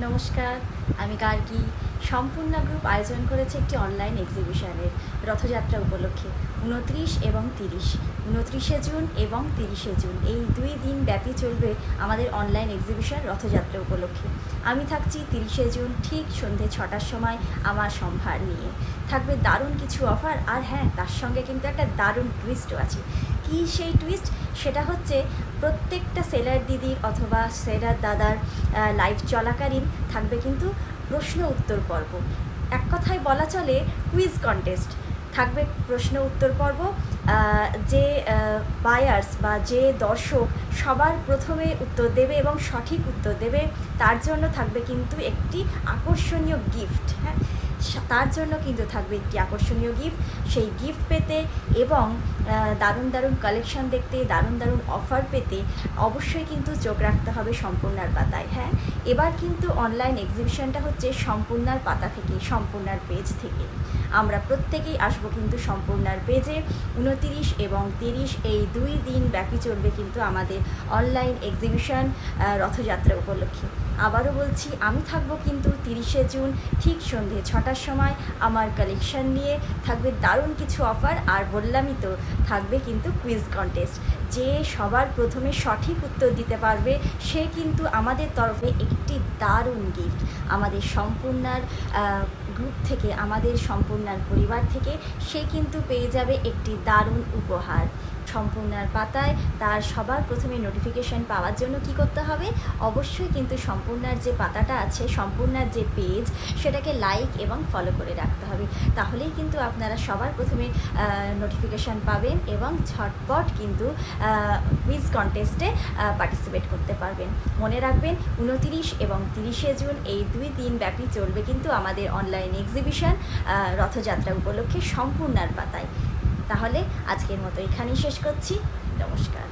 নমস্কার, আমি গার্গী। সম্পূর্ণ গ্রুপ আয়োজন করেছে একটি অনলাইন এক্সিবিশনের রথযাত্রা উপলক্ষে 29 এবং 30, 29শে জুন এবং 30শে জুন এই 2 দিন ব্যাপী চলবে আমাদের অনলাইন এক্সিবিশন রথযাত্রা উপলক্ষে। আমি থাকছি 30শে জুন ঠিক সন্ধ্যে 6টার সময় আমার সম্ভার নিয়ে। থাকবে দারুণ কিছু অফার, আর হ্যাঁ, তার সঙ্গে কিন্তু একটা দারুণ টুইস্টও আছে। কি সেই টুইস্ট? সেটা হচ্ছে প্রত্যেকটা সেলার দিদির অথবা সেলার দাদার লাইভ চলাকালীন থাকবে কিন্তু প্রশ্ন উত্তর পর্ব। এক কথায় বলা চলে কুইজ কন্টেস্ট থাকবে। প্রশ্ন উত্তর পর্ব, যে বায়ার্স বা যে দর্শক সবার প্রথমে উত্তর দেবে এবং সঠিক উত্তর দেবে তার জন্য থাকবে কিন্তু একটি আকর্ষণীয় গিফট। হ্যাঁ, তার জন্য কিন্তু থাকবে একটি আকর্ষণীয় গিফট। সেই গিফট পেতে এবং দারুণ দারুণ কালেকশন দেখতে, দারুণ দারুণ অফার পেতে অবশ্যই কিন্তু চোখ রাখতে হবে সম্পূর্ণার পাতায়। হ্যাঁ, এবার কিন্তু অনলাইন এক্সিবিশনটা হচ্ছে সম্পূর্ণার পাতা থেকে, সম্পূর্ণার পেজ থেকে। আমরা প্রত্যেকেই আসবো কিন্তু সম্পূর্ণার পেজে। 29 এবং 30 এই 2 দিন ব্যাপী চলবে কিন্তু আমাদের অনলাইন এক্সিবিশন রথযাত্রা উপলক্ষে। আবারও বলছি, আমি থাকবো কিন্তু 30শে জুন ঠিক সন্ধ্যে 6টার সময় আমার কালেকশন নিয়ে। থাকবে দারুণ কিছু অফার, আর বললামই তো থাকবে কিন্তু কুইজ কন্টেস্ট। যে সবার প্রথমে সঠিক উত্তর দিতে পারবে সে কিন্তু আমাদের তরফে একটি দারুণ গিফট আমাদের সম্পূর্ণার গ্রুপ থেকে, আমাদের সম্পূর্ণার পরিবার থেকে সে কিন্তু পেয়ে যাবে একটি দারুণ উপহার। সম্পূর্ণার পাতায় তার সবার প্রথমে নোটিফিকেশান পাওয়ার জন্য কি করতে হবে? অবশ্যই কিন্তু সম্পূর্ণার যে পাতাটা আছে, সম্পূর্ণার যে পেজ, সেটাকে লাইক এবং ফলো করে রাখতে হবে। তাহলেই কিন্তু আপনারা সবার প্রথমে নোটিফিকেশান পাবেন এবং ঝটপট কিন্তু কুইজ কন্টেস্টে পার্টিসিপেট করতে পারবেন। মনে রাখবেন, 29 এবং 30শে জুন এই 2 দিন ব্যাপী চলবে কিন্তু আমাদের অনলাইন এক্সিবিশন রথযাত্রা উপলক্ষে সম্পূর্ণার পাতায়। তাহলে আজকের মতো এখানেই শেষ করছি। নমস্কার।